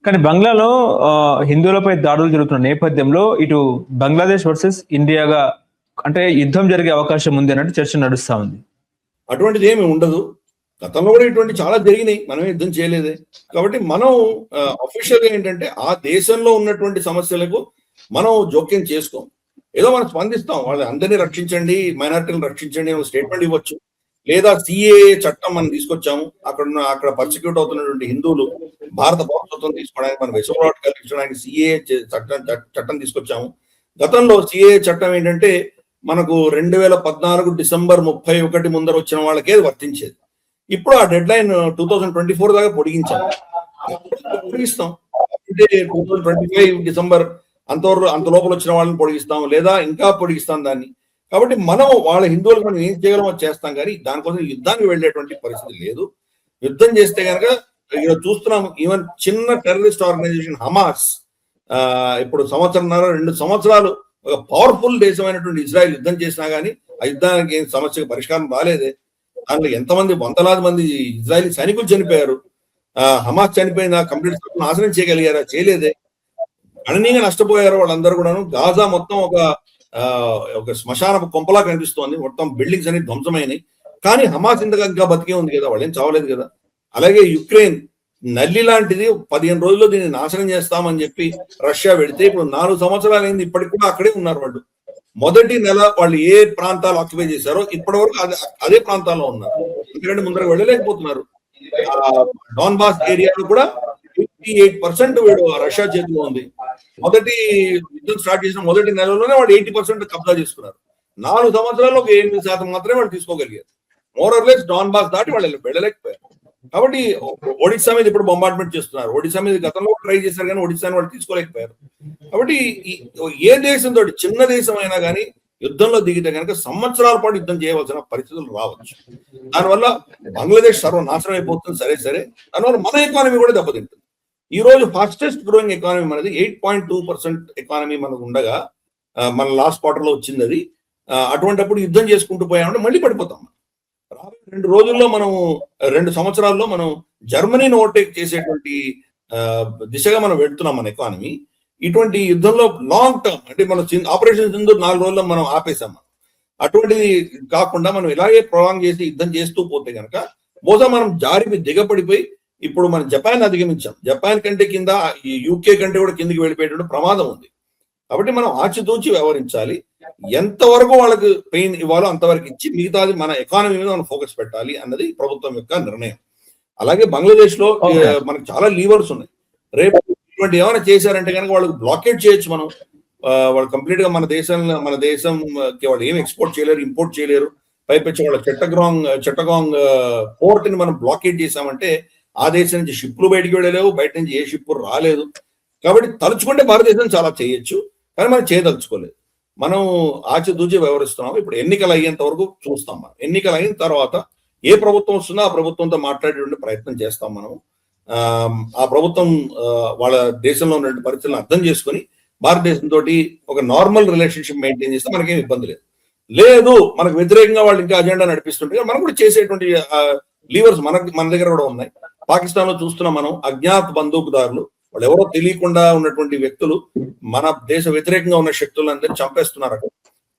కానీ బంగ్లాలో హిందువులపై దాడులు జరుగుతున్న నేపథ్యంలో ఇటు బంగ్లాదేశ్ వర్సెస్ ఇండియాగా అంటే యుద్ధం జరిగే అవకాశం ఉంది అన్నట్టు చర్చ నడుస్తా ఉంది. అటువంటిది ఏమి ఉండదు. గతంలో కూడా ఇటువంటి చాలా జరిగినాయి, మనమే యుద్ధం చేయలేదే. కాబట్టి మనం అఫీషియల్ గా ఏంటంటే ఆ దేశంలో ఉన్నటువంటి సమస్యలకు మనం జోక్యం చేసుకోం. ఏదో మనం స్పందిస్తాం, వాళ్ళు అందరినీ రక్షించండి, మైనారిటీలను రక్షించండి అని స్టేట్మెంట్ ఇవ్వచ్చు. లేదా సిఏఏ చట్టం మనం తీసుకొచ్చాము, అక్కడ పర్సిక్యూట్ అవుతున్నటువంటి హిందువులు భారత పౌరసత్వం తీసుకోవడానికి, మనం వెసులుబాటు కల్పించడానికి సిఏఏ చట్టం తీసుకొచ్చాము. గతంలో సిఏఏ చట్టం ఏంటంటే మనకు 2014 డిసెంబర్ 31 ముందర వచ్చిన వాళ్ళకే వర్తించేది. ఇప్పుడు ఆ డెడ్ లైన్ 2024 దాకా పొడిగించాము. పొడిగిస్తాం అంటే 2025 డిసెంబర్ అంత లోపల వచ్చిన వాళ్ళని పొడిగిస్తాం, లేదా ఇంకా పొడిగిస్తాం దాన్ని. కాబట్టి మనం వాళ్ళ హిందువులకు మనం ఏం చేయగలమో చేస్తాం, కానీ దానికోసం యుద్ధానికి వెళ్ళేటువంటి పరిస్థితి లేదు. యుద్ధం చేస్తే కనుక చూస్తున్నాం, ఈవెన్ చిన్న టెర్రరిస్ట్ ఆర్గనైజేషన్ హమాస్ ఇప్పుడు 2 సంవత్సరాలు ఒక పవర్ఫుల్ దేశమైనటువంటి ఇజ్రాయెల్ యుద్ధం చేసినా కానీ ఆ యుద్ధానికి ఏం సమస్యకు పరిష్కారం రాలేదే. దాంట్లో ఎంతమంది వందలాది మంది ఇజ్రాయలీ సైనికులు చనిపోయారు. హమాస్ చనిపోయిన కంప్లీట్ నాశనం చేయగలిగారా? చేయలేదే. గణనీయంగా నష్టపోయారు వాళ్ళందరూ కూడాను. గాజా మొత్తం ఒక శ్మశాన కొంపలా కనిపిస్తోంది, మొత్తం బిల్డింగ్స్ అనేది ధ్వంసమైనవి. కానీ హమాస్ ఇంకా బతికే ఉంది కదా, వాళ్ళు ఏం చావలేదు కదా. అలాగే యుక్రెయిన్ నల్లి లాంటిది 15 రోజుల్లో దీన్ని నాశనం చేస్తామని చెప్పి రష్యా వెళితే ఇప్పుడు 4 సంవత్సరాలు అయింది, ఇప్పటికి కూడా అక్కడే ఉన్నారు వాళ్ళు. మొదటి నెల వాళ్ళు ఏ ప్రాంతాలు ఆక్యుపై చేశారో ఇప్పటి వరకు అదే ప్రాంతాల్లో ఉన్నారు, ఎందుకంటే ముందరకు వెళ్ళలేకపోతున్నారు. డాన్బాస్ ఏరియాలో కూడా 58% రష్యా చేతిలో ఉంది. మొదటి యుద్ధం స్టార్ట్ చేసిన మొదటి నెలలోనే వాళ్ళు 80% కబ్జా చేసుకున్నారు. 4 సంవత్సరాల్లో 8% మాత్రమే వాళ్ళు తీసుకోగలిగారు. మోరర్లెస్ డాన్బాస్ దాటి వాళ్ళు వెళ్ళలేకపోయారు. కాబట్టి ఒడిశా మీద ఇప్పుడు బొంబార్డ్మెంట్ చేస్తున్నారు. ఒడిశా మీద గతంలో ట్రై చేశారు, కానీ ఒడిశాని వాళ్ళు తీసుకోలేకపోయారు. కాబట్టి ఏ దేశంతో, చిన్న దేశం అయినా కానీ యుద్ధంలో దిగితే కనుక సంవత్సరాల పాటు యుద్ధం చేయవలసిన పరిస్థితులు రావచ్చు. దానివల్ల బంగ్లాదేశ్ సర్వనాశనం అయిపోతుంది. సరే దానివల్ల మన ఎకానమీ కూడా దెబ్బతింటుంది. ఈ రోజు ఫాస్టెస్ట్ గ్రోయింగ్ ఎకానమీ మనది 8.2% ఎకానమీ మనకు ఉండగా మన లాస్ట్ క్వార్టర్ లో వచ్చింది అది. అటువంటిప్పుడు యుద్ధం చేసుకుంటూ పోయామంటే మళ్ళీ పడిపోతాం. రాబోయే 2 రోజుల్లో మనం 2 సంవత్సరాల్లో మనం జర్మనీని ఓవర్టేక్ చేసేటువంటి దిశగా మనం వెళ్తున్నాం మన ఎకానమీ. ఇటువంటి యుద్ధంలో లాంగ్ టర్మ్ అంటే మనం ఆపరేషన్ సింధూర్ 4 రోజుల్లో మనం ఆపేసాం. అటువంటిది కాకుండా మనం ఇలాగే ప్రొలాంగ్ చేసి యుద్ధం చేస్తూ పోతే కనుక బహుశా మనం జారికి దిగపడిపోయి ఇప్పుడు మనం జపాన్ అధిగమించాం. జపాన్ కంటే కింద ఈ యూకే కంటే కూడా కిందికి వెళ్ళిపోయేటువంటి ప్రమాదం ఉంది. కాబట్టి మనం ఆచితూచి వ్యవహరించాలి. ఎంతవరకు వాళ్ళకి పెయిన్ ఇవ్వాలో అంతవరకు ఇచ్చి మిగతాది మన ఎకానమీ మీద మనం ఫోకస్ పెట్టాలి అన్నది ప్రభుత్వం యొక్క నిర్ణయం. అలాగే బంగ్లాదేశ్ లో మనకు చాలా లీవర్స్ ఉన్నాయి. రేపు ఇటువంటి ఏమైనా చేశారంటే కనుక వాళ్ళకి బ్లాకేట్ చేయొచ్చు మనం. వాళ్ళు కంప్లీట్ గా మన దేశంకి వాళ్ళు ఏం ఎక్స్పోర్ట్ చేయలేరు, ఇంపోర్ట్ చేయలేరు. పైపెచ్చి వాళ్ళ చట్టగాంగ్ పోర్ట్ ని మనం బ్లాకేట్ చేసామంటే ఆ దేశం నుంచి షిప్లు బయటికి వెళ్ళలేవు, బయట నుంచి ఏ షిప్ రాలేదు. కాబట్టి తలుచుకుంటే భారతదేశం చాలా చేయొచ్చు, కానీ మనం చేయదలుచుకోలేదు. మనం ఆచితూచి వ్యవహరిస్తున్నాము. ఇప్పుడు ఎన్నికలు అయ్యేంత వరకు చూస్తాం. మనం ఎన్నికలు అయిన తర్వాత ఏ ప్రభుత్వం వస్తుందో ఆ ప్రభుత్వంతో మాట్లాడేటువంటి ప్రయత్నం చేస్తాం. మనం ఆ ప్రభుత్వం వాళ్ళ దేశంలో ఉన్న పరిస్థితులను అర్థం చేసుకుని భారతదేశంతో ఒక నార్మల్ రిలేషన్షిప్ మెయింటైన్ చేస్తే మనకేం ఇబ్బంది లేదు. మనకు వ్యతిరేకంగా వాళ్ళు ఇంకా అజెండా నడిపిస్తుంటే మనం కూడా చేసేటువంటి లీవర్స్ మన దగ్గర కూడా ఉన్నాయి. పాకిస్తాన్ లో చూస్తున్నాం మనం, అజ్ఞాత బందూకుదారులు, వాళ్ళు ఎవరో తెలియకుండా ఉన్నటువంటి వ్యక్తులు మన దేశ వ్యతిరేకంగా ఉన్న శక్తులందరినీ చంపేస్తున్నారు. అక్కడ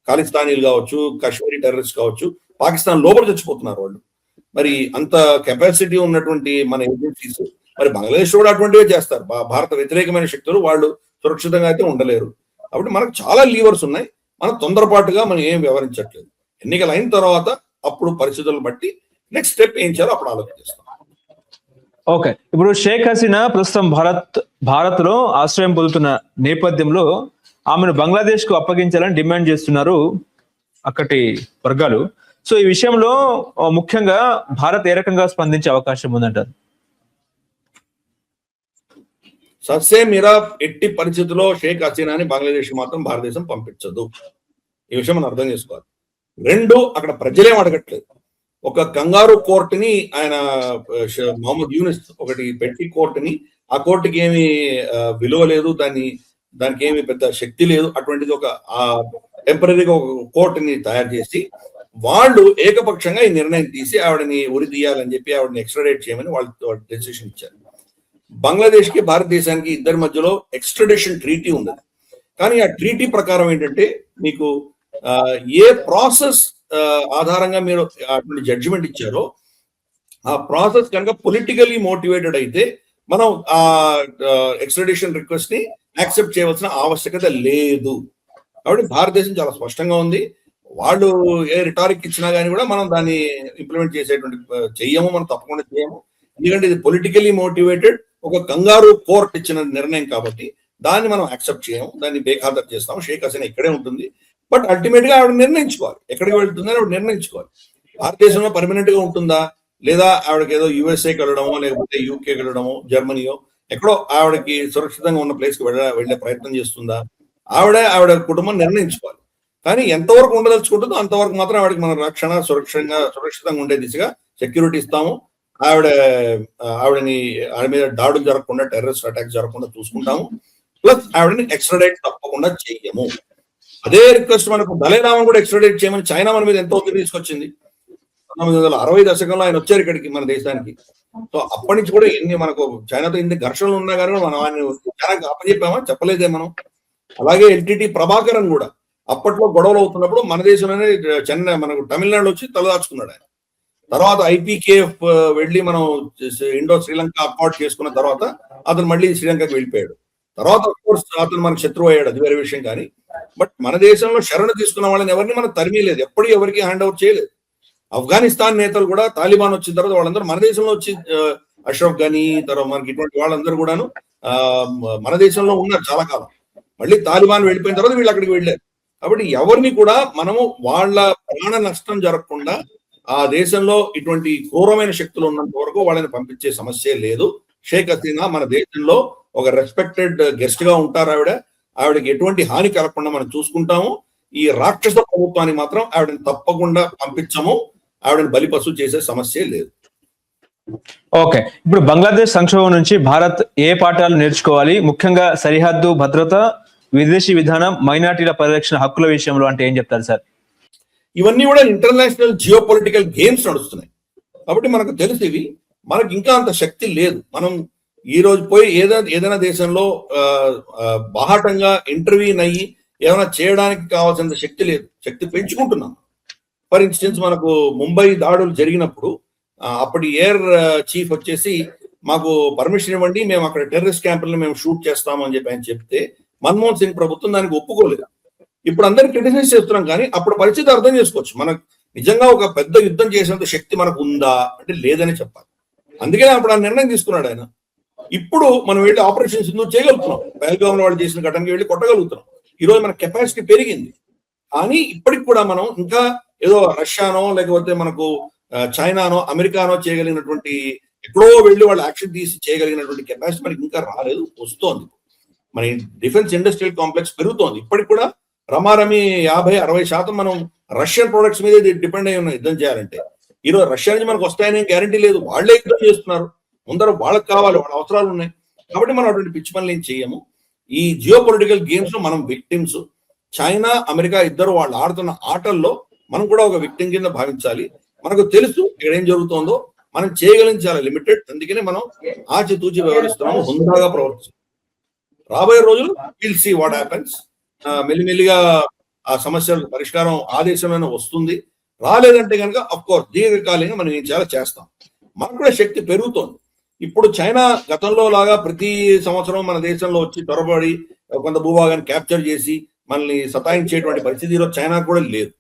ఖాళిస్తానీలు కావచ్చు, కాశ్మీరీ టెర్రరిస్ట్ కావచ్చు, పాకిస్తాన్ లోపల చచ్చిపోతున్నారు వాళ్ళు. మరి అంత కెపాసిటీ ఉన్నటువంటి మన ఏజెన్సీస్ మరి బంగ్లాదేశ్ కూడా అటువంటివే చేస్తారు. భారత వ్యతిరేకమైన శక్తులు వాళ్ళు సురక్షితంగా అయితే ఉండలేరు. కాబట్టి మనకు చాలా లీవర్స్ ఉన్నాయి. మనం తొందరపాటుగా మనం ఏం వ్యవహరించట్లేదు. ఎన్నికలు అయిన తర్వాత అప్పుడు పరిస్థితులను బట్టి నెక్స్ట్ స్టెప్ ఏం చేయాలో అప్పుడు ఆలోచిస్తాం. ఓకే, ఇప్పుడు షేక్ హసీనా ప్రస్తుతం భారత్ లో ఆశ్రయం పొందుతున్న నేపథ్యంలో ఆమెను బంగ్లాదేశ్ కు అప్పగించాలని డిమాండ్ చేస్తున్నారు అక్కడి వర్గాలు. సో ఈ విషయంలో ముఖ్యంగా భారత్ ఏ రకంగా స్పందించే అవకాశం ఉందంటారు? సస్సే మీరా ఎట్టి పరిస్థితుల్లో షేక్ హసీనాని బంగ్లాదేశ్ మాత్రం భారతదేశం పంపించదు. ఈ విషయం మనం అర్థం చేసుకోవాలి. 2, అక్కడ ప్రజలేం అడగట్లేదు. ఒక కంగారు కోర్టుని ఆయన మొహమ్మద్ యూనిస్ ఒకటి పెట్టి కోర్టుని, ఆ కోర్టుకి ఏమి విలువ లేదు, దానికి ఏమి పెద్ద శక్తి లేదు. అటువంటిది ఒక టెంపరీగా ఒక కోర్టుని తయారు చేసి వాళ్ళు ఏకపక్షంగా ఈ నిర్ణయం తీసి ఆవిడని ఉరి తీయాలని చెప్పి ఆవిడని ఎక్స్ట్రాడేట్ చేయమని వాళ్ళు డెసిషన్ ఇచ్చారు. బంగ్లాదేశ్ కి భారతదేశానికి ఇద్దరి మధ్యలో ఎక్స్ట్రడిషన్ ట్రీటీ ఉంది. కానీ ఆ ట్రీటీ ప్రకారం ఏంటంటే మీకు ఏ ప్రాసెస్ ఆధారంగా మీరు అటువంటి జడ్జిమెంట్ ఇచ్చారో ఆ ప్రాసెస్ కనుక పొలిటికల్లీ మోటివేటెడ్ అయితే మనం ఆ ఎక్స్ట్రడిషన్ రిక్వెస్ట్ ని యాక్సెప్ట్ చేయవలసిన ఆవశ్యకత లేదు. కాబట్టి భారతదేశం చాలా స్పష్టంగా ఉంది. వాళ్ళు ఏ రిటారిక్ ఇచ్చినా కానీ కూడా మనం దాన్ని ఇంప్లిమెంట్ చేసేటువంటి చెయ్యము, మనం తప్పకుండా చేయము. ఎందుకంటే ఇది పొలిటికల్లీ మోటివేటెడ్ ఒక కంగారు కోర్ట్ ఇచ్చిన నిర్ణయం కాబట్టి దాన్ని మనం యాక్సెప్ట్ చేయము, దాన్ని బేఖాతరు చేస్తాము. షేక్ హసీనా ఇక్కడే ఉంటుంది. బట్ అల్టిమేట్ గా ఆవిడ నిర్ణయించుకోవాలి ఎక్కడికి వెళ్తుందని ఆవిడ నిర్ణయించుకోవాలి. భారతదేశంలో పర్మనెంట్ గా ఉంటుందా లేదా ఆవిడకి ఏదో యుఎస్ఏకి వెళ్ళడమో లేకపోతే యూకేకి వెళ్ళడమో జర్మనీయో ఎక్కడో ఆవిడకి సురక్షితంగా ఉన్న ప్లేస్ కి వెళ్ళే ప్రయత్నం చేస్తుందా ఆవిడ కుటుంబం నిర్ణయించుకోవాలి. కానీ ఎంతవరకు ఉండదలుచుకుంటుందో అంతవరకు మాత్రం ఆవిడకి మన రక్షణ సురక్షితంగా ఉండే దిశగా సెక్యూరిటీ ఇస్తాము. ఆవిడని ఆవిడ మీద దాడులు జరగకుండా, టెర్రరిస్ట్ అటాక్ జరగకుండా చూసుకుంటాము. ప్లస్ ఆవిడని ఎక్స్ట్రాడైట్ తప్పకుండా చెయ్యము. అదే రిక్వెస్ట్ మనకు దళైలామను కూడా ఎక్స్ట్రాడైట్ చేయమని చైనా మన మీద ఎంతో ఒత్తిడి తీసుకొచ్చింది. 1960 దశకంలో ఆయన వచ్చారు ఇక్కడికి మన దేశానికి. సో అప్పటి నుంచి కూడా ఎన్ని మనకు చైనాతో ఇన్ని ఘర్షణలు ఉన్నా కానీ మనం ఆయన చైనాకి అప్పచెప్పామా? చెప్పలేదే మనం. అలాగే ఎల్టీటీ ప్రభాకరన్ కూడా అప్పట్లో గొడవలు అవుతున్నప్పుడు మన దేశంలోనే చెన్నై మనకు తమిళనాడు వచ్చి తలదాచుకున్నాడు ఆయన. తర్వాత ఐపీకేఎఫ్ వెళ్ళి మనం ఇండో శ్రీలంక అకార్డ్ చేసుకున్న తర్వాత అతను మళ్ళీ శ్రీలంకకి వెళ్ళిపోయాడు. తర్వాత కోర్స్ అతను మనకు శత్రువు అయ్యాడు, అది వేరే విషయం. కానీ బట్ మన దేశంలో శరణు తీసుకున్న వాళ్ళని ఎవరిని మనం తరిమీలేదు, ఎప్పుడు ఎవరికి హ్యాండ్ ఓవర్ చేయలేదు. ఆఫ్ఘనిస్తాన్ నేతలు కూడా తాలిబాన్ వచ్చిన తర్వాత వాళ్ళందరూ మన దేశంలో వచ్చి అష్రఫ్ ఘనీ తర్వాత మనకి ఇటువంటి వాళ్ళందరూ కూడాను మన దేశంలో ఉన్నారు చాలా కాలం. మళ్ళీ తాలిబాన్ వెళ్ళిపోయిన తర్వాత వీళ్ళు అక్కడికి వెళ్ళారు. కాబట్టి ఎవరిని కూడా మనము వాళ్ళ ప్రాణ నష్టం జరగకుండా ఆ దేశంలో ఇటువంటి క్రూరమైన శక్తులు ఉన్నంత వరకు వాళ్ళని పంపించే సమస్య లేదు. షేక్ హసీనా మన దేశంలో ఒక రెస్పెక్టెడ్ గెస్ట్ గా ఉంటారు. ఆవిడకి ఎటువంటి హాని కలగకుండా మనం చూసుకుంటాము. ఈ రాక్షస ప్రభుత్వానికి మాత్రం ఆవిడని తప్పకుండా పంపించము. ఆవిడని బలిపశు చేసే సమస్య లేదు. ఓకే, ఇప్పుడు బంగ్లాదేశ్ సంక్షోభం నుంచి భారత్ ఏ పాఠాలు నేర్చుకోవాలి? ముఖ్యంగా సరిహద్దు భద్రత, విదేశీ విధానం, మైనార్టీల పరిరక్షణ హక్కుల విషయంలో అంటే ఏం చెప్తారు సార్? ఇవన్నీ కూడా ఇంటర్నేషనల్ జియో పొలిటికల్ గేమ్స్ నడుస్తున్నాయి కాబట్టి మనకు తెలుసు ఇవి. మనకి ఇంకా అంత శక్తి లేదు. మనం ఈ రోజు పోయి ఏదైనా దేశంలో బాహాటంగా ఇంటర్వ్యూన్ అయ్యి ఏమైనా చేయడానికి కావాల్సినంత శక్తి లేదు. శక్తి పెంచుకుంటున్నాం. ఫర్ ఇన్స్టెన్స్ మనకు ముంబై దాడులు జరిగినప్పుడు అప్పటి ఎయిర్ చీఫ్ వచ్చేసి మాకు పర్మిషన్ ఇవ్వండి, మేము అక్కడ టెర్రరిస్ట్ క్యాంపులను మేము షూట్ చేస్తాము అని చెప్పి ఆయన చెప్తే మన్మోహన్ సింగ్ ప్రభుత్వం దానికి ఒప్పుకోలేదు. ఇప్పుడు అందరినీ క్రిటిసైజ్ చేస్తున్నాం కానీ అప్పుడు పరిస్థితి అర్థం చేసుకోవచ్చు. మనకు నిజంగా ఒక పెద్ద యుద్ధం చేసేంత శక్తి మనకు ఉందా అంటే లేదని చెప్పాలి. అందుకనే అప్పుడు ఆ నిర్ణయం తీసుకున్నాడు ఆయన. ఇప్పుడు మనం వెళ్ళి ఆపరేషన్ సింధూర్ చేయగలుగుతున్నాం. పహల్గామ్ వాళ్ళు చేసిన ఘటనకి వెళ్ళి కొట్టగలుగుతున్నాం. ఈ రోజు మన కెపాసిటీ పెరిగింది. కానీ ఇప్పటికి కూడా మనం ఇంకా ఏదో రష్యానో లేకపోతే మనకు చైనానో అమెరికానో చేయగలిగినటువంటి ఎక్కడో వెళ్ళి వాళ్ళు యాక్షన్ తీసి చేయగలిగినటువంటి కెపాసిటీ మనకి ఇంకా రాలేదు, వస్తోంది. మన డిఫెన్స్ ఇండస్ట్రియల్ కాంప్లెక్స్ పెరుగుతోంది. ఇప్పటికి కూడా రమారమి 50-60% మనం రష్యన్ ప్రొడక్ట్స్ మీద డిపెండ్ అయి ఉన్న యుద్ధం చేయాలంటే. ఈరోజు రష్యా నుంచి మనకు వస్తాయనే గ్యారంటీ లేదు. వాళ్లే యుద్ధం చేస్తున్నారు. ముందర వాళ్ళకి కావాలి, వాళ్ళ అవసరాలు ఉన్నాయి. కాబట్టి మనం అటువంటి పిచ్చి పనులు ఏం చేయము. ఈ జియో పొలిటికల్ గేమ్స్ లో మనం విక్టిమ్స్. చైనా అమెరికా ఇద్దరు వాళ్ళు ఆడుతున్న ఆటల్లో మనం కూడా ఒక విక్టిమ్ కింద భావించాలి. మనకు తెలుసు ఇక్కడ ఏం జరుగుతుందో, మనం చేయగలిగింది చాలా లిమిటెడ్. అందుకనే మనం ఆచితూచి వ్యవహరిస్తున్నాము, హుందాగా ప్రవర్తిస్తున్నాం. రాబోయే రోజులు విల్ సీ వాట్ హ్యాపెన్స్. మెల్లిమెల్లిగా ఆ సమస్యలకు పరిష్కారం ఆ దేశంలోనే వస్తుంది. రాలేదంటే కనుక అఫ్ కోర్స్ దీర్ఘకాలంగా మనం ఏం చాలా చేస్తాం. మనకు కూడా శక్తి పెరుగుతోంది. ఇప్పుడు చైనా గతంలో లాగా ప్రతి సంవత్సరం మన దేశంలో వచ్చి త్వరపడి కొంత భూభాగాన్ని క్యాప్చర్ చేసి మనల్ని సతాయించేటువంటి పరిస్థితి ఈరోజు చైనా కూడా లేదు.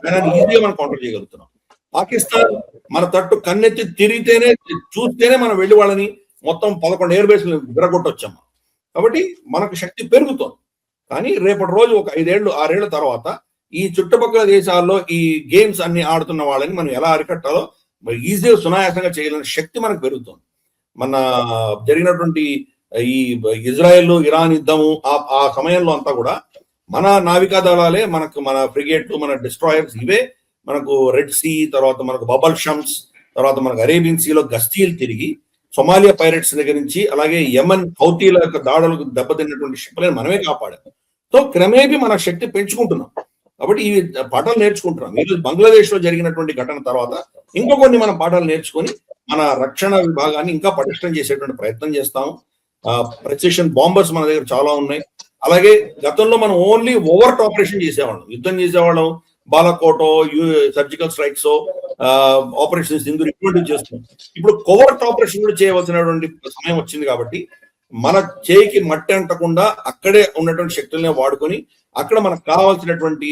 చైనాని ఈజీగా మనం కౌంటర్ చేయగలుగుతున్నాం. పాకిస్తాన్ మన తట్టు కన్నెత్తి తిరిగితేనే చూస్తేనే మనం వెళ్ళి వాళ్ళని మొత్తం 11 ఎయిర్ బేస్లు విరగొట్టొచ్చాం. కాబట్టి మనకు శక్తి పెరుగుతోంది. కానీ రేపటి రోజు ఒక 5-6 ఏళ్ల తర్వాత ఈ చుట్టుపక్కల దేశాల్లో ఈ గేమ్స్ అన్ని ఆడుతున్న వాళ్ళని మనం ఎలా అరికట్టాలో ఈజీగా సునాయాసంగా చేయగలిగిన శక్తి మనకు పెరుగుతుంది. మన జరిగినటువంటి ఈ ఇజ్రాయెల్ ఇరాన్ యుద్ధము ఆ సమయంలో అంతా కూడా మన నావికా దళాలే మన ఫ్రిగేట్లు, మన డిస్ట్రాయర్స్ ఇవే మనకు రెడ్ సీ, తర్వాత మనకు బబల్ షమ్స్, తర్వాత మనకు అరేబియన్ సీలో గస్తీలు తిరిగి సొమాలియా పైరట్స్ దగ్గర నుంచి అలాగే యమన్ హౌతీల యొక్క దాడులకు దెబ్బతిన్నటువంటి షిప్లను మనమే కాపాడాం. సో క్రమేపీ మన శక్తి పెంచుకుంటున్నాం. కాబట్టి ఈ పాఠాలు నేర్చుకుంటున్నాం. ఈరోజు బంగ్లాదేశ్ లో జరిగినటువంటి ఘటన తర్వాత ఇంకో కొన్ని మనం పాఠాలు నేర్చుకొని మన రక్షణ విభాగాన్ని ఇంకా పటిష్టం చేసేటువంటి ప్రయత్నం చేస్తాము. ప్రెసిషన్ బాంబర్స్ మన దగ్గర చాలా ఉన్నాయి. అలాగే గతంలో మనం ఓన్లీ ఓవర్ట్ ఆపరేషన్ చేసేవాళ్ళం, యుద్ధం చేసేవాళ్ళం, బాలాకోటో, సర్జికల్ స్ట్రైక్స్, ఆపరేషన్ సింధూర్ ఇటువంటివి చేస్తున్నాం. ఇప్పుడు కోవర్ట్ ఆపరేషన్ కూడా చేయవలసినటువంటి సమయం వచ్చింది కాబట్టి మన చేయికి మట్టి అంటకుండా అక్కడే ఉన్నటువంటి శక్తులనే వాడుకొని అక్కడ మనకు కావాల్సినటువంటి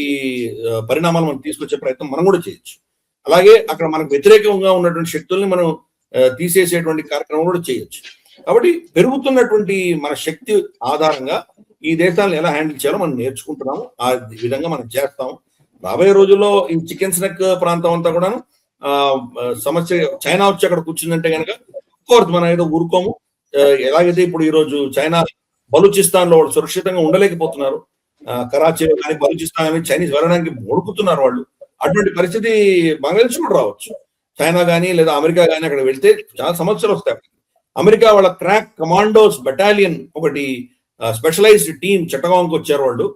పరిణామాలు మనం తీసుకొచ్చే ప్రయత్నం మనం కూడా చేయొచ్చు. అలాగే అక్కడ మనకు వ్యతిరేకంగా ఉన్నటువంటి శక్తుల్ని మనం తీసేసేటువంటి కార్యక్రమం కూడా చేయొచ్చు. కాబట్టి పెరుగుతున్నటువంటి మన శక్తి ఆధారంగా ఈ దేశాలను ఎలా హ్యాండిల్ చేయాలో మనం నేర్చుకుంటున్నాము. ఆ విధంగా మనం చేస్తాము. రాబోయే రోజుల్లో ఈ చికెన్ స్నెక్ ప్రాంతం అంతా కూడాను సమస్య చైనా వచ్చి అక్కడ కూర్చుందంటే కనుక కోర్స్ మనం ఏదో ఊరుకోము. ఎలాగైతే ఇప్పుడు ఈ రోజు చైనా బలూచిస్తాన్ లో వాళ్ళు సురక్షితంగా ఉండలేకపోతున్నారు, కరాచీలో కానీ బలూచిస్తాన్ కానీ చైనీస్ వెళ్ళడానికి వణుకుతున్నారు వాళ్ళు. అటువంటి పరిస్థితి బంగ్లాదేశ్ కూడా రావచ్చు. చైనా కానీ లేదా అమెరికా కానీ అక్కడ వెళ్తే చాలా సమస్యలు వస్తాయి. అమెరికా వాళ్ళ క్రాక్ కమాండోస్ బెటాలియన్ ఒకటి స్పెషలైజ్డ్ టీమ్ చట్టగాంకి వచ్చారు వాళ్ళు.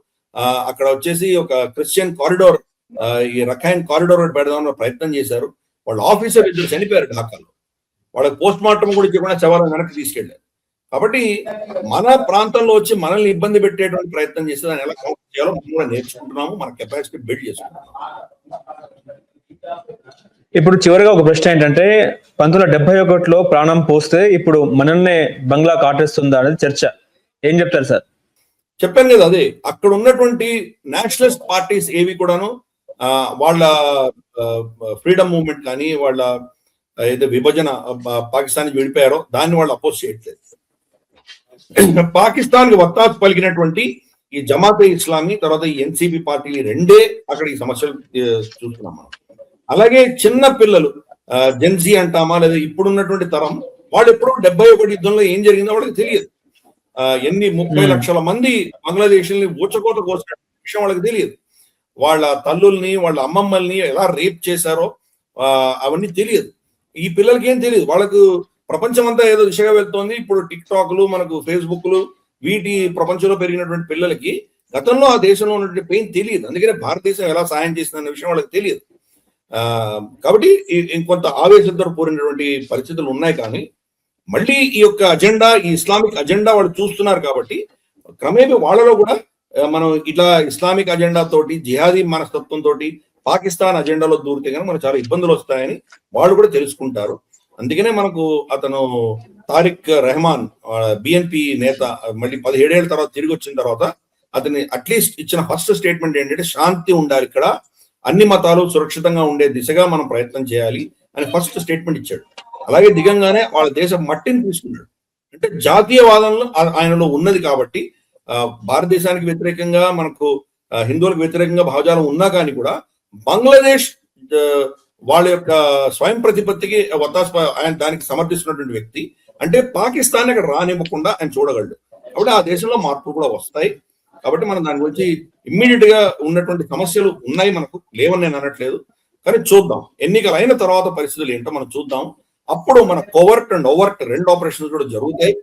అక్కడ వచ్చేసి ఒక క్రిస్టియన్ కారిడోర్, ఈ రఖైన్ కారిడోర్ పెడదామని ప్రయత్నం చేశారు. వాళ్ళ ఆఫీసర్ ఇద్దరు చనిపోయారు ఢాకాలో. వాళ్ళకి పోస్ట్ మార్టం కూడా ఇవ్వకుండా శవాలను వెనక్కి తీసుకెళ్లారు. కాబట్టి మన ప్రాంతంలో వచ్చి మనల్ని ఇబ్బంది పెట్టేటువంటి ప్రయత్నం చేస్తే దాన్ని ఎలా కౌంటర్ చేయాలో మనం కూడా నేర్చుకుంటున్నాము, మన కెపాసిటీ బిల్డ్ చేసుకుంటున్నాము. ఇప్పుడు చివరిగా ఒక ప్రశ్న ఏంటంటే 1971లో ప్రాణం పోస్తే ఇప్పుడు మనల్నే బంగ్లా కాటేస్తుందా అనేది చర్చ. ఏం చెప్తారు సార్? చెప్పాను కదా, అదే అక్కడ ఉన్నటువంటి నేషనలిస్ట్ పార్టీస్ ఏవి కూడాను వాళ్ళ ఫ్రీడమ్ మూవ్మెంట్ కానీ వాళ్ళ ఏదో విభజన పాకిస్తాన్ విడిపోయారో దాన్ని వాళ్ళు అపోజ్ చేయట్లేదు. పాకిస్తాన్ కి వత్తాసు పలికినటువంటి ఈ జమాతే ఇస్లామీ తర్వాత ఈ ఎన్సీపీ పార్టీలు రెండే అక్కడ ఈ సమస్యలు చూస్తున్నాం మనం. అలాగే చిన్న పిల్లలు జెన్జీ అంటామా లేదా ఇప్పుడున్నటువంటి తరం వాళ్ళు ఎప్పుడు 71 యుద్ధంలో ఏం జరిగిందో వాళ్ళకి తెలియదు. ఎన్ని 30 లక్షల మంది బంగ్లాదేశ్ ఊచకోత కోసిన విషయం వాళ్ళకి తెలియదు. వాళ్ళ తల్లుల్ని వాళ్ళ అమ్మమ్మల్ని ఎలా రేప్ చేశారో అవన్నీ తెలియదు. ఈ పిల్లలకి ఏం తెలియదు. వాళ్ళకు ప్రపంచం అంతా ఏదో దిశగా వెళ్తోంది. ఇప్పుడు టిక్ టాక్లు మనకు ఫేస్బుక్లు వీటి ప్రపంచంలో పెరిగినటువంటి పిల్లలకి గతంలో ఆ దేశంలో ఉన్నటువంటి పెయిన్ తెలియదు. అందుకనే భారతదేశం ఎలా సాయం చేసిందన్న విషయం వాళ్ళకి తెలియదు. కాబట్టి ఇంకొంత ఆవేశంతో కూడినటువంటి పరిస్థితులు ఉన్నాయి. కానీ మళ్ళీ ఈ యొక్క అజెండా, ఈ ఇస్లామిక్ అజెండా వాళ్ళు చూస్తున్నారు కాబట్టి క్రమేపీ వాళ్ళలో కూడా మనం ఇట్లా ఇస్లామిక్ అజెండా తోటి జిహాదీ మనస్తత్వంతో పాకిస్తాన్ అజెండాలో దూరితే కనుక మనకు చాలా ఇబ్బందులు వస్తాయని వాళ్ళు కూడా తెలుసుకుంటారు. అందుకనే మనకు అతను తారిక్ రెహమాన్ బిఎన్పి నేత మళ్ళీ 17 ఏళ్ల తర్వాత తిరిగి వచ్చిన తర్వాత అతని అట్లీస్ట్ ఇచ్చిన ఫస్ట్ స్టేట్మెంట్ ఏంటంటే శాంతి ఉండాలి, ఇక్కడ అన్ని మతాలు సురక్షితంగా ఉండే దిశగా మనం ప్రయత్నం చేయాలి అని ఫస్ట్ స్టేట్మెంట్ ఇచ్చాడు. అలాగే దిగంగానే వాళ్ళ దేశం మట్టిని తీసుకున్నాడు. అంటే జాతీయవాదంలో ఆయనలో ఉన్నది కాబట్టి భారతదేశానికి వ్యతిరేకంగా మనకు హిందువులకు వ్యతిరేకంగా భావజాలం ఉన్నా కానీ కూడా బంగ్లాదేశ్ వాళ్ళ యొక్క స్వయం ప్రతిపత్తికి ఆయన దానికి సమర్థిస్తున్నటువంటి వ్యక్తి. అంటే పాకిస్తాన్ అక్కడ రానివ్వకుండా ఆయన చూడగలడు. కాబట్టి ఆ దేశంలో మార్పులు కూడా వస్తాయి. కాబట్టి మనం దాని గురించి ఇమ్మీడియట్ గా ఉన్నటువంటి సమస్యలు ఉన్నాయి, మనకు లేవని నేను అనట్లేదు. కానీ చూద్దాం, ఎన్నికలు అయిన తర్వాత పరిస్థితులు ఏంటో మనం చూద్దాం. అప్పుడు మన కోవర్ట్ అండ్ ఓవర్ట్ రెండు ఆపరేషన్స్ కూడా జరుగుతాయి.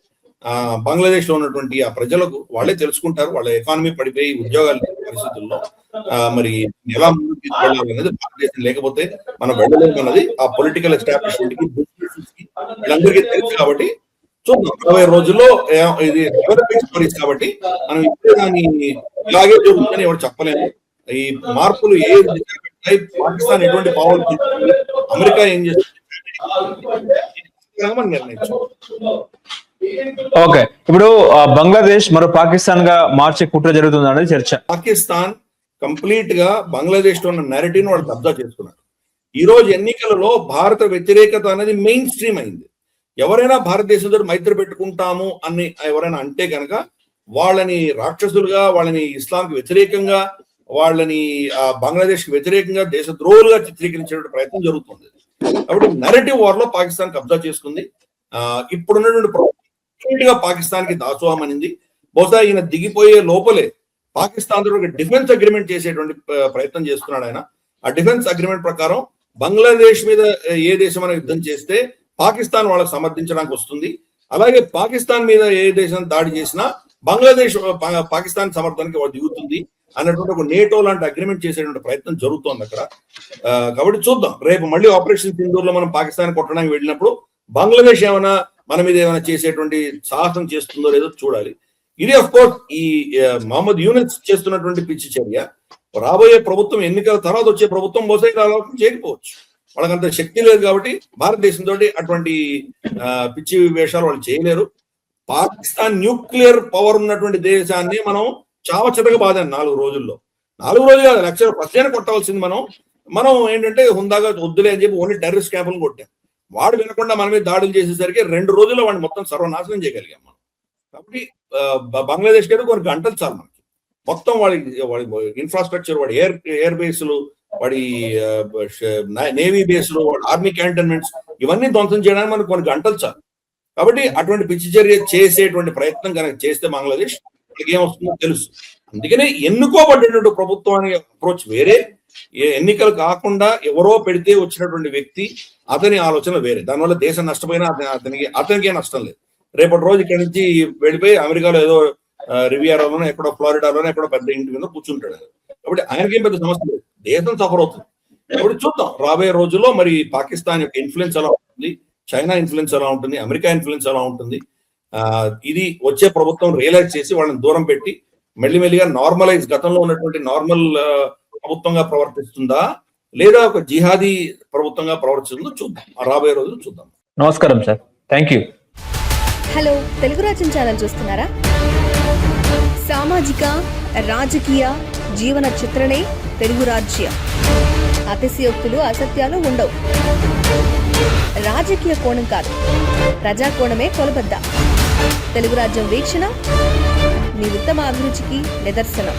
బంగ్లాదేశ్ లో ఉన్నటువంటి ఆ ప్రజలకు వాళ్ళే తెలుసుకుంటారు. వాళ్ళ ఎకానమీ పడిపోయి ఉద్యోగాలు పరిస్థితుల్లో మరి ఎలా ముందుకు తీసుకెళ్ళాలనేది భారతదేశం లేకపోతే మనం వెళ్ళలేము అన్నది ఆ పొలిటికల్ ఎస్టాబ్లిష్మెంట్ కి వీళ్ళందరికీ తెలుసు. కాబట్టి చూద్దాం 20 రోజుల్లో ఇది స్టోరీస్ కాబట్టి మనం ఇప్పుడే దాన్ని ఇలాగే జరుగుతుందని ఎవరు చెప్పలేము. ఈ మార్పులు ఏ పాకిస్తాన్ ఎటువంటి పావులు తీసుకుంది, అమెరికా ఏం చేస్తుంది మనం నిర్ణయించాం. ఓకే, ఇప్పుడు బంగ్లాదేశ్ మరో పాకిస్తాన్ గా మార్చే కుట్ర జరుగుతుంది అనేది చర్చ. పాకిస్తాన్ కంప్లీట్ గా బంగ్లాదేశ్ లో ఉన్న నెరటివ్ వాళ్ళు కబ్జా చేసుకున్నారు. ఈ రోజు ఎన్నికలలో భారత వ్యతిరేకత అనేది మెయిన్ స్ట్రీమ్ అయింది. ఎవరైనా భారతదేశంతో మైత్రి పెట్టుకుంటాము అని ఎవరైనా అంటే కనుక వాళ్ళని రాక్షసులుగా, వాళ్ళని ఇస్లాంకి వ్యతిరేకంగా, వాళ్ళని బంగ్లాదేశ్ కి వ్యతిరేకంగా దేశద్రోహులుగా చిత్రీకరించే ప్రయత్నం జరుగుతుంది. కాబట్టి నెరటివ్ వార్ లో పాకిస్తాన్ కబ్జా చేసుకుంది. ఇప్పుడున్నటువంటి పాకిస్తాన్ కి దాసోహం అనింది. బహుశా ఈయన దిగిపోయే లోపలే పాకిస్తాన్ తో డిఫెన్స్ అగ్రిమెంట్ చేసేటువంటి ప్రయత్నం చేస్తున్నాడు ఆయన. ఆ డిఫెన్స్ అగ్రిమెంట్ ప్రకారం బంగ్లాదేశ్ మీద ఏ దేశం అనే యుద్ధం చేస్తే పాకిస్తాన్ వాళ్ళకి సమర్థించడానికి వస్తుంది. అలాగే పాకిస్తాన్ మీద ఏ దేశం దాడి చేసినా బంగ్లాదేశ్ పాకిస్తాన్ సమర్థనకి వాళ్ళు దిగుతుంది అన్నటువంటి ఒక నేటో లాంటి అగ్రిమెంట్ చేసేటువంటి ప్రయత్నం జరుగుతోంది అక్కడ. కాబట్టి చూద్దాం, రేపు మళ్ళీ ఆపరేషన్ సింధూర్ లో మనం పాకిస్తాన్ కొట్టడానికి వెళ్ళినప్పుడు బంగ్లాదేశ్ ఏమైనా మన మీద ఏమైనా చేసేటువంటి సాహసం చేస్తుందో లేదో చూడాలి. ఇది అఫ్ కోర్స్ ఈ మహమ్మద్ యూనిస్ చేస్తున్నటువంటి పిచ్చి చర్య రాబోయే ప్రభుత్వం ఎన్నికల తర్వాత వచ్చే ప్రభుత్వం బహుశా ఆలోచన చేయకపోవచ్చు. వాళ్ళకంత శక్తి లేదు కాబట్టి భారతదేశంతో అటువంటి పిచ్చి వేషాలు వాళ్ళు చేయలేరు. పాకిస్తాన్ న్యూక్లియర్ పవర్ ఉన్నటువంటి దేశాన్ని మనం చావచతగా బాధాం 4 రోజుల్లో. 4 రోజులు కాదు, లక్షల ప్రశ్న కొట్టవలసింది మనం ఏంటంటే హుందాగా వద్దులే అని చెప్పి ఓన్లీ టెర్రరిస్ట్ క్యాంపులు కొట్టాం. వాడు వినకుండా మన మీద దాడులు చేసేసరికి 2 రోజుల్లో వాడిని మొత్తం సర్వనాశనం చేయగలిగాం మనం. కాబట్టి బంగ్లాదేశ్ కి కొన్ని గంటలు చాలు మనకి మొత్తం వాడి ఇన్ఫ్రాస్ట్రక్చర్, వాడి ఎయిర్ బేస్లు, వాడి నేవీ బేస్లు, వాడి ఆర్మీ క్యాంటన్మెంట్స్ ఇవన్నీ ధ్వంసం చేయడానికి మనకు కొన్ని గంటలు చాలు. కాబట్టి అటువంటి పిచ్చి చర్య చేసేటువంటి ప్రయత్నం కనుక చేస్తే బంగ్లాదేశ్ వాళ్ళకి ఏమొస్తుందో తెలుసు. అందుకనే ఎన్నుకోబడ్డటువంటి ప్రభుత్వం అనే అప్రోచ్ వేరే, ఎన్నికలు కాకుండా ఎవరో పెడితే వచ్చినటువంటి వ్యక్తి అతని ఆలోచన వేరే. దానివల్ల దేశం నష్టపోయినా అతనికే నష్టం లేదు. రేపటి రోజు ఇక్కడి నుంచి వెళ్ళిపోయి అమెరికాలో ఏదో రివియారాలోనో ఎక్కడో ఫ్లోరిడాలోనో ఎక్కడో పెద్ద ఇంటి మీద కూర్చుంటాడు. కాబట్టి ఆయనకేం పెద్ద సమస్య లేదు, దేశం సఫర్ అవుతుంది. కాబట్టి చూద్దాం రాబోయే రోజుల్లో మరి పాకిస్తాన్ యొక్క ఇన్ఫ్లుయెన్స్ ఎలా ఉంటుంది, చైనా ఇన్ఫ్లుయెన్స్ ఎలా ఉంటుంది, అమెరికా ఇన్ఫ్లుయెన్స్ ఎలా ఉంటుంది. ఇది వచ్చే ప్రభుత్వం రియలైజ్ చేసి వాళ్ళని దూరం పెట్టి మెల్లిమెల్లిగా నార్మలైజ్, గతంలో ఉన్నటువంటి నార్మల్ ప్రభుత్వంగా ప్రవర్తిస్తుందా లేదా ఒక జిహాదీ ప్రభుత్వంగా ప్రవర్తిస్తుందో చూద్దాం. రాబోయే రోజులు చూద్దాం. నమస్కారం sir, thank you. Hello, Telugu రాజ్యం ఛానల్ చూస్తున్నారా? సామాజిక రాజకీయ జీవన చిత్రణే తెలుగు రాజ్యం. అతిశయోక్తులు అసత్యాలు ఉండవు. రాజకీయ కోణం కాదు, ప్రజా కోణమే కొలబద్ద. తెలుగు రాజ్యం వీక్షణ మీ ఉత్తమ అభిరుచికి నిదర్శనం.